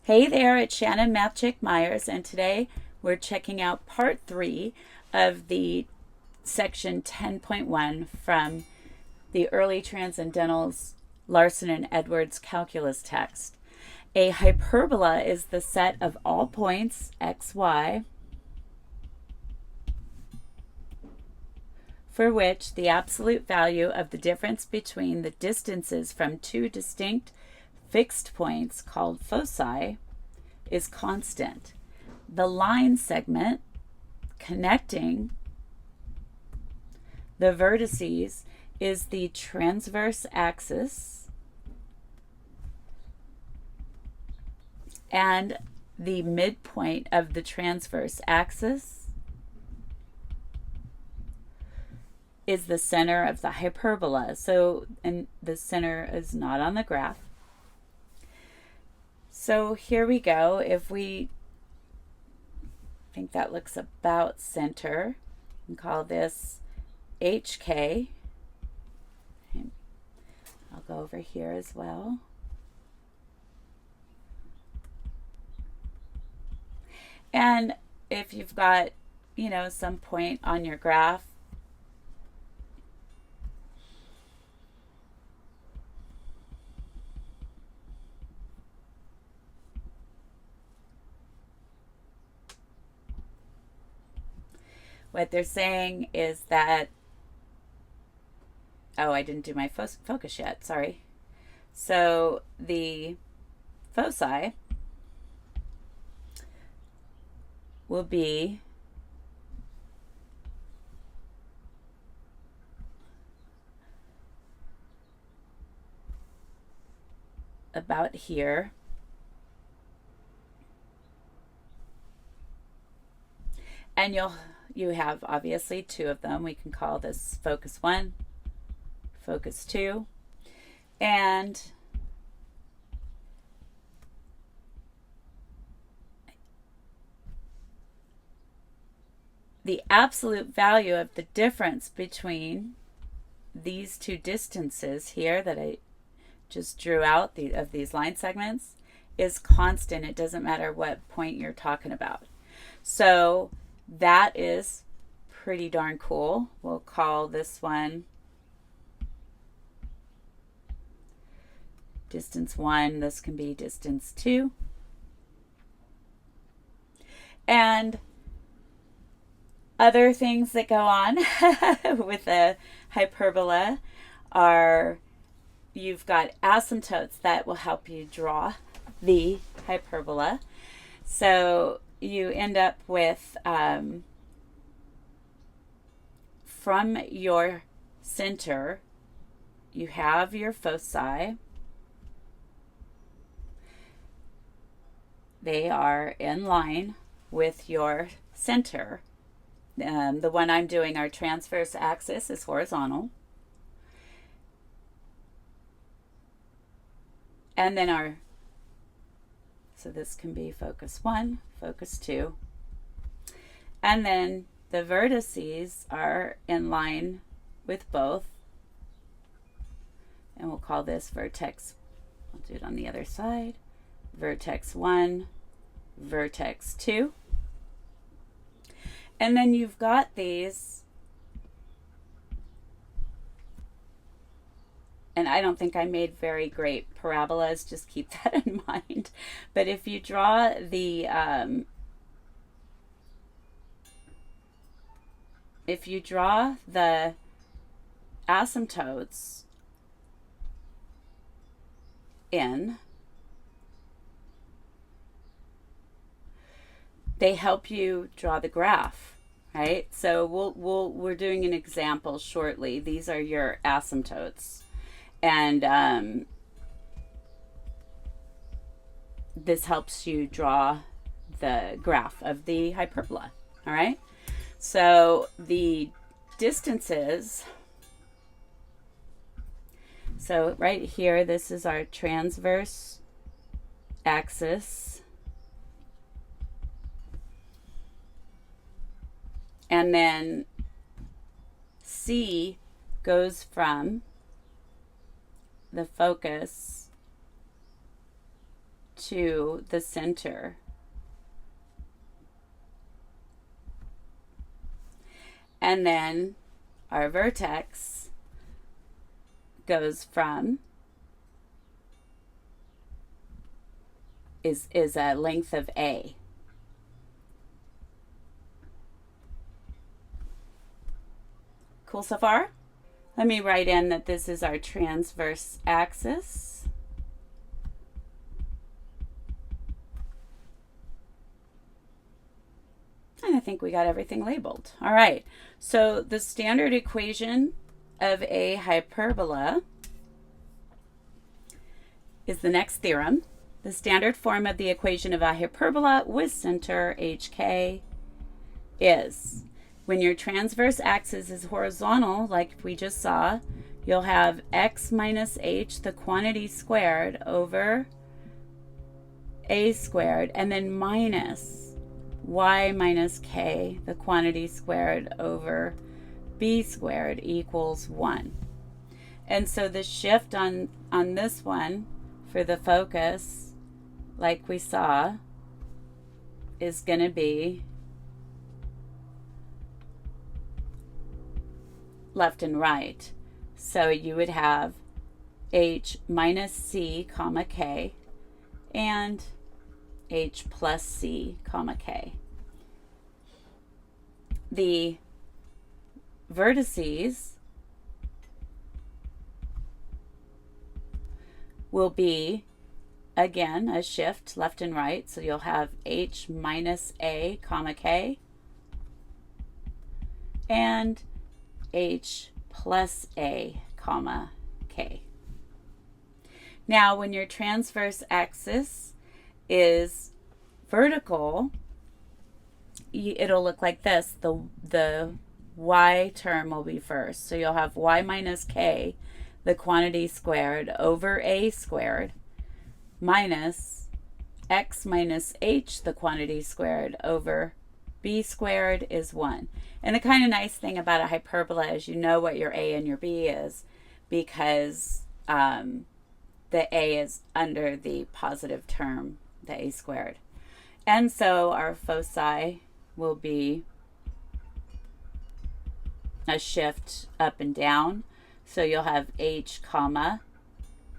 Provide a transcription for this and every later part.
Hey there, it's Shannon MATHCHICK Myers, and today we're checking out part 3 of the section 10.1 from the Early Transcendentals Larson and Edwards calculus text. A hyperbola is the set of all points x, y for which the absolute value of the difference between the distances from two distinct fixed points called foci is constant. The line segment connecting the vertices is the transverse axis, and the midpoint of the transverse axis is the center of the hyperbola. So, and the center is not on the graph. So here we go. If we think that looks about center, we can call this HK. I'll go over here as well. And if you've got, some point on your graph, what they're saying is that, I didn't do my focus yet, sorry. So the foci will be about here. And you have obviously two of them. We can call this focus 1, focus 2, and the absolute value of the difference between these two distances here that I just drew out of these line segments is constant. It doesn't matter what point you're talking about. So that is pretty darn cool. We'll call this one distance 1. This can be distance 2. And other things that go on with a hyperbola are you've got asymptotes that will help you draw the hyperbola. So you end up with, from your center, you have your foci. They are in line with your center. The one I'm doing, our transverse axis is horizontal. And then so this can be focus 1, focus 2. And then the vertices are in line with both. And we'll call this vertex, I'll do it on the other side, vertex 1, vertex 2. And then you've got these, and I don't think I made very great parabolas, just keep that in mind. But if you draw the asymptotes in, they help you draw the graph, right? So we're doing an example shortly. These are your asymptotes. And this helps you draw the graph of the hyperbola, all right? So the distances, so right here, this is our transverse axis. And then C goes from the focus to the center. And then our vertex goes from, is a length of A. Cool so far? Let me write in that this is our transverse axis. And I think we got everything labeled. All right, so the standard equation of a hyperbola is the next theorem. The standard form of the equation of a hyperbola with center HK is, when your transverse axis is horizontal, like we just saw, you'll have x minus h, the quantity squared, over a squared, and then minus y minus k, the quantity squared, over b squared equals 1. And so the shift on this one for the focus, like we saw, is going to be left and right. So you would have h minus c comma k and h plus c comma k. The vertices will be, again, a shift left and right. So you'll have h minus a comma k and h plus a comma k. Now, when your transverse axis is vertical, it'll look like this. The y term will be first. So you'll have y minus k, the quantity squared, over a squared, minus x minus h, the quantity squared, over b squared is 1. And the kind of nice thing about a hyperbola is you know what your a and your b is, because the a is under the positive term, the a squared. And so our foci will be a shift up and down. So you'll have h comma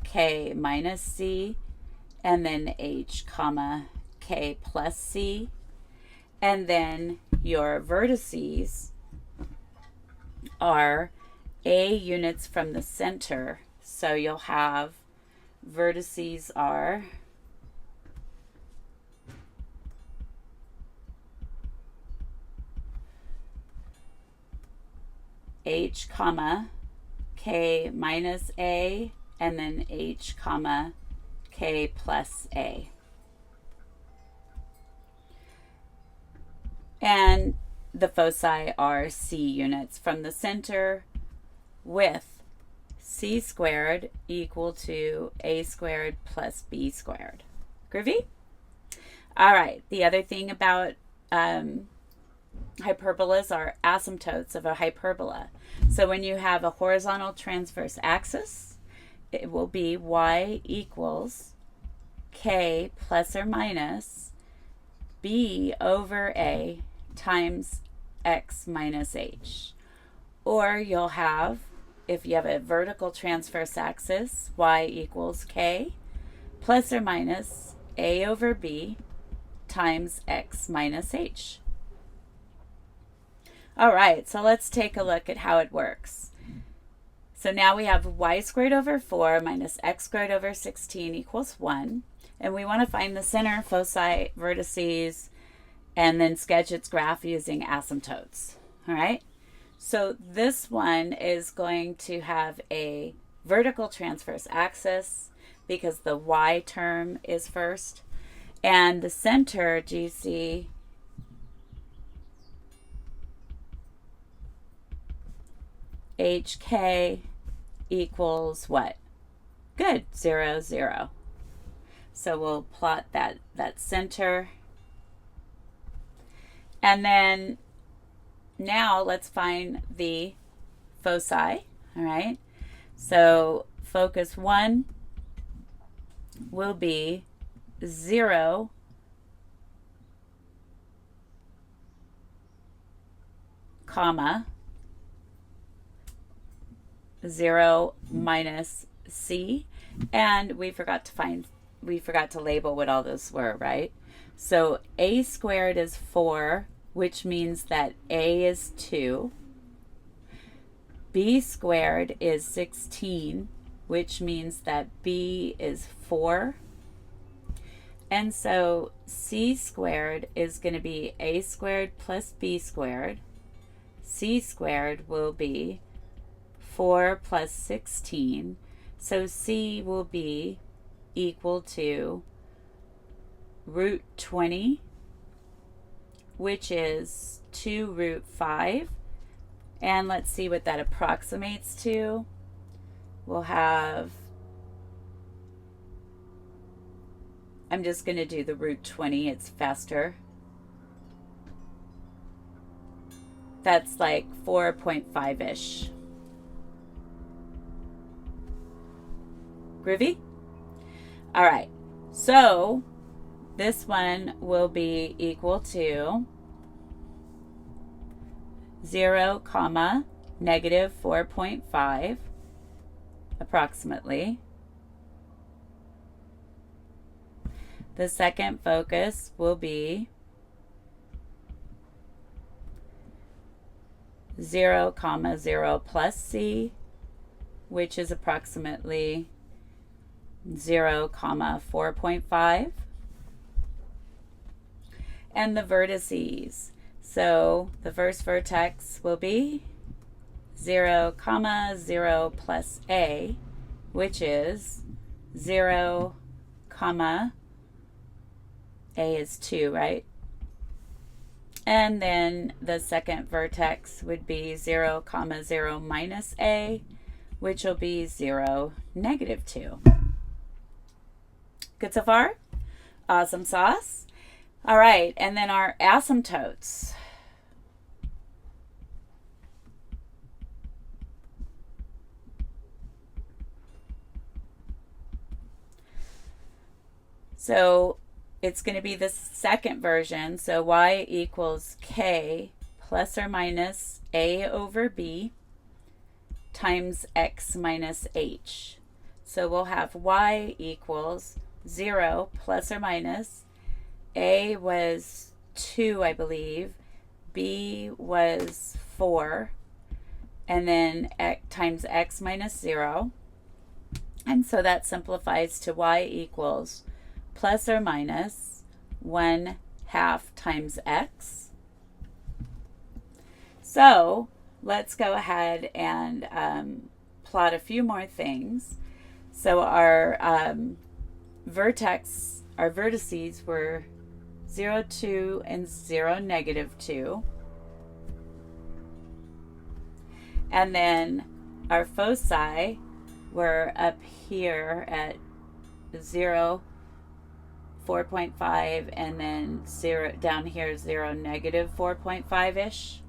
k minus c, and then h comma k plus c. And then your vertices are a units from the center. So you'll have vertices are h comma k minus a, and then h comma k plus a. And the foci are c units from the center, with c squared equal to a squared plus b squared. Groovy? All right, the other thing about hyperbolas are asymptotes of a hyperbola. So when you have a horizontal transverse axis, it will be y equals k plus or minus b over a times x minus h. Or you'll have, if you have a vertical transverse axis, y equals k plus or minus a over b times x minus h. All right, so let's take a look at how it works. So now we have y squared over 4 minus x squared over 16 equals 1. And we want to find the center, foci, vertices, and then sketch its graph using asymptotes. All right, so this one is going to have a vertical transverse axis because the y term is first, and the center, GC, HK equals what? Good, 0, 0. So we'll plot that center. And then now let's find the foci, all right? So focus 1 will be 0, comma, 0 minus c. And we forgot to label what all those were, right? So a squared is 4, which means that a is 2. B squared is 16, which means that b is 4. And so c squared is going to be a squared plus b squared. C squared will be 4 plus 16. So c will be equal to root 20, which is 2 root 5. And let's see what that approximates to. We'll have, I'm just going to do the root 20. It's faster. That's like 4.5-ish. Groovy? All right. So this one will be equal to 0, comma, negative 4.5, approximately. The second focus will be 0, comma, 0 plus c, which is approximately 0, comma, 4.5. And the vertices. So the first vertex will be 0, comma, 0 plus a, which is 0, comma, a is 2, right? And then the second vertex would be 0, comma, 0 minus a, which will be 0, negative 2. Good so far? Awesome sauce. All right, and then our asymptotes. So it's going to be the second version. So y equals k plus or minus a over b times x minus h. So we'll have y equals 0 plus or minus, a was 2, I believe, b was 4, and then x times x minus 0. And so that simplifies to y equals plus or minus 1/2 times x. So let's go ahead and plot a few more things. So our vertices were 0, 2, and 0, negative 2. And then our foci were up here at 0, 4.5, and then 0 down here, 0, negative 4.5-ish.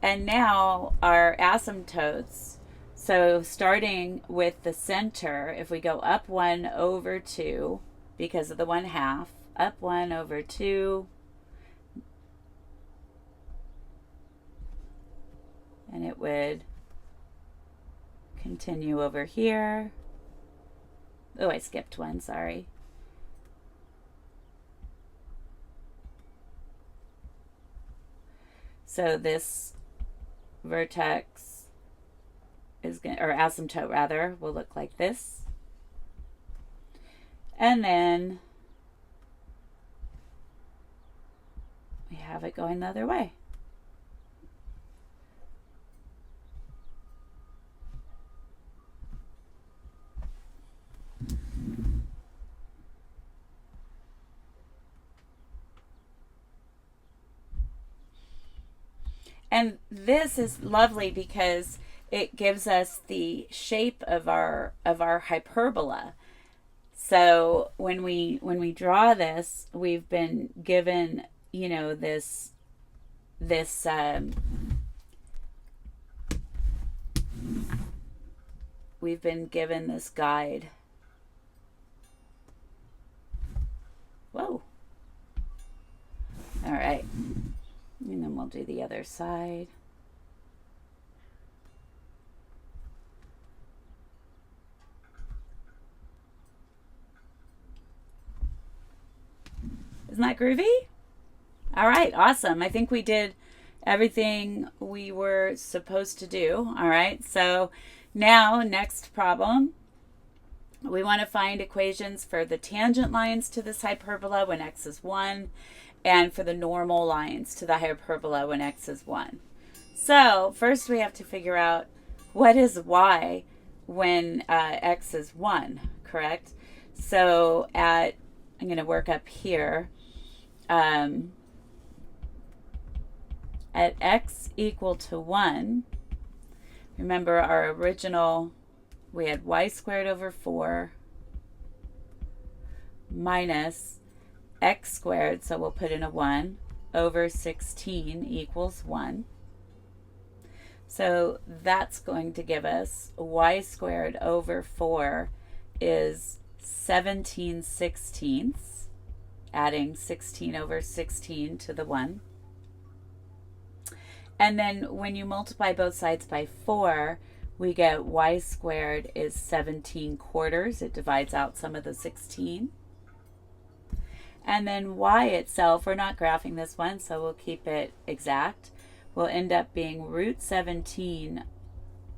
And now our asymptotes. So starting with the center, if we go up 1 over 2, because of the 1/2, up 1 over 2, and it would continue over here. Oh, I skipped one, sorry. So this vertex is going, or asymptote rather, will look like this. And then we have it going the other way. And this is lovely because it gives us the shape of our hyperbola. So when we draw this, we've been given, you know, this we've been given this guide. do the other side. Isn't that groovy? All right, awesome. I think we did everything we were supposed to do. All right, so now next problem. We want to find equations for the tangent lines to this hyperbola when x is 1 and for the normal lines to the hyperbola when x is 1. So first we have to figure out what is y when x is 1, correct? So I'm going to work up here. At x equal to 1, remember our original, we had y squared over 4 minus x squared, so we'll put in a 1, over 16 equals 1. So that's going to give us y squared over 4 is 17/16, adding 16 over 16 to the 1. And then when you multiply both sides by 4, we get y squared is 17/4. It divides out some of the 16. And then y itself, we're not graphing this one, so we'll keep it exact, will end up being root 17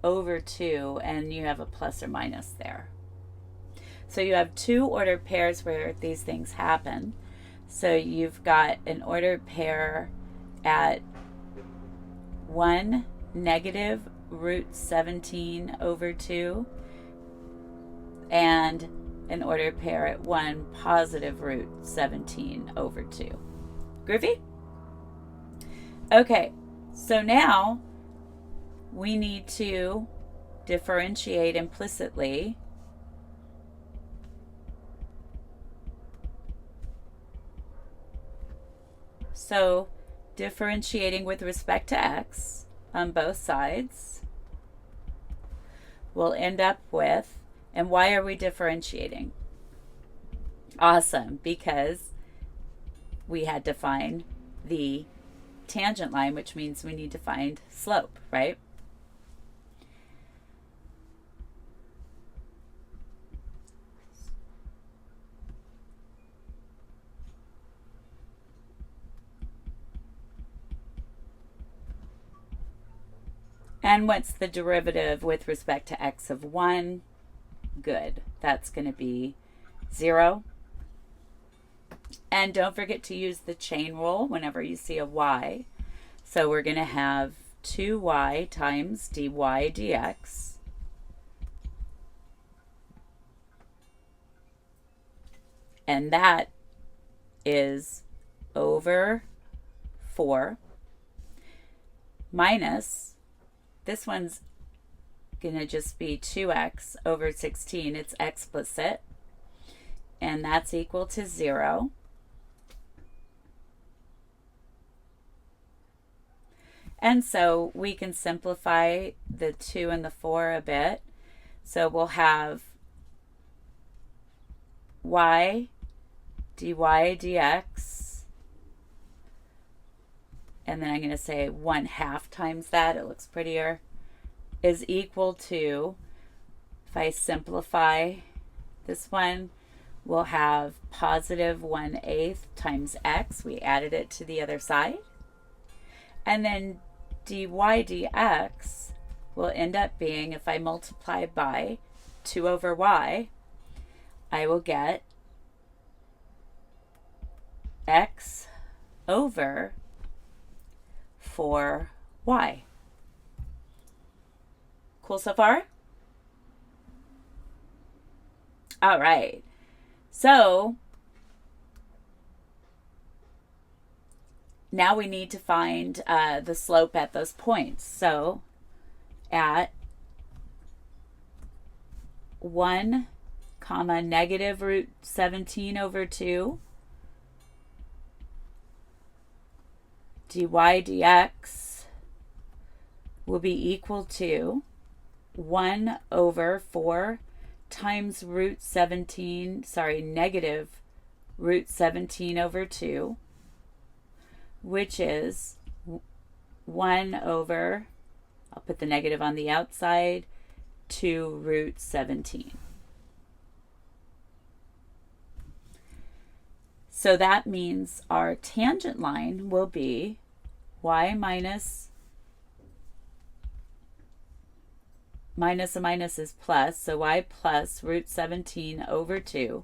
over 2, and you have a plus or minus there. So you have two ordered pairs where these things happen. So you've got an ordered pair at 1 negative root 17 over 2 and an ordered pair at 1 positive root 17 over 2. Groovy? Okay, so now we need to differentiate implicitly so differentiating with respect to x on both sides, we'll end up with, and why are we differentiating? Awesome, because we had to find the tangent line, which means we need to find slope, right? And what's the derivative with respect to x of 1? Good. That's going to be 0. And don't forget to use the chain rule whenever you see a y. So we're going to have 2y times dy dx. And that is over 4 minus, this one's going to just be 2x over 16. It's explicit. And that's equal to 0. And so we can simplify the 2 and the 4 a bit. So we'll have y dy dx, and then I'm going to say 1/2 times that, it looks prettier, is equal to, if I simplify this one, we'll have positive 1/8 times x. We added it to the other side. And then dy dx will end up being, if I multiply by 2 over y, I will get x over 4y. Cool so far? All right. So now we need to find the slope at those points. So at 1 comma negative root 17 over 2, dy dx will be equal to 1 over 4 times negative root 17 over 2, which is 1 over, I'll put the negative on the outside, 2 root 17. So that means our tangent line will be y minus a minus is plus, so y plus root 17 over 2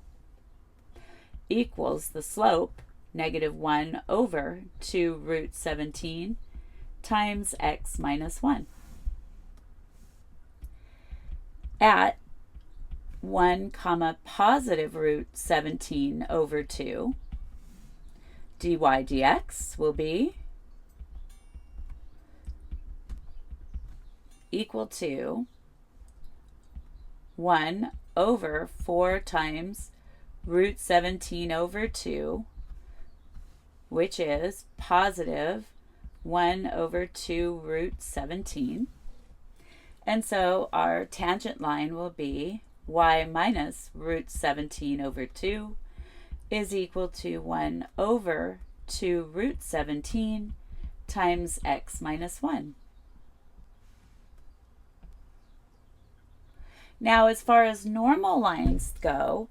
equals the slope, negative 1 over 2 root 17 times x minus 1. At 1 comma positive root 17 over 2, dy dx will be equal to 1 over 4 times root 17 over 2, which is positive 1 over 2 root 17. And so our tangent line will be y minus root 17 over 2 is equal to 1 over 2 root 17 times x minus 1. Now, as far as normal lines go,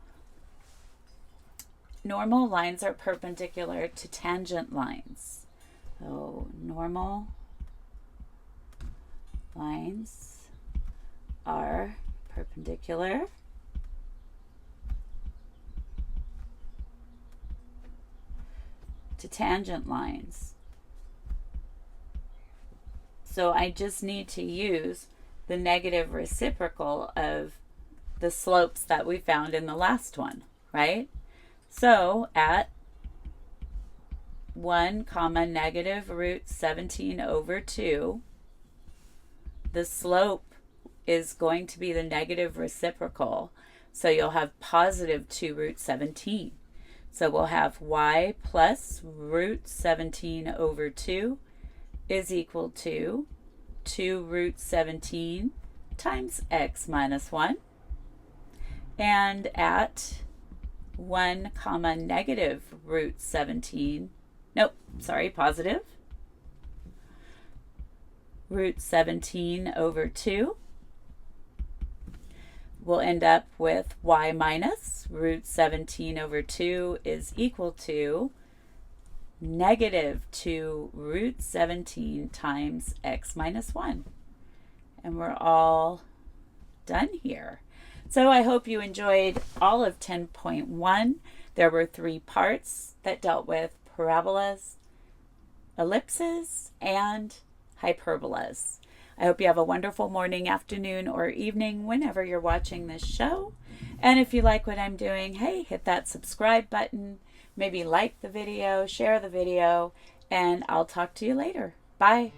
normal lines are perpendicular to tangent lines. So normal lines are perpendicular to tangent lines. So I just need to use the negative reciprocal of the slopes that we found in the last one, right? So at 1 comma negative root 17 over 2, the slope is going to be the negative reciprocal. So you'll have positive 2 root 17. So we'll have y plus root 17 over 2 is equal to 2 root 17 times x minus 1. And at 1 comma negative root 17, positive root 17 over 2, we'll end up with y minus root 17 over 2 is equal to negative 2 root 17 times x minus 1. And we're all done here. So I hope you enjoyed all of 10.1. There were 3 parts that dealt with parabolas, ellipses, and hyperbolas. I hope you have a wonderful morning, afternoon, or evening whenever you're watching this show. And if you like what I'm doing, hey, hit that subscribe button. Maybe like the video, share the video, and I'll talk to you later. Bye.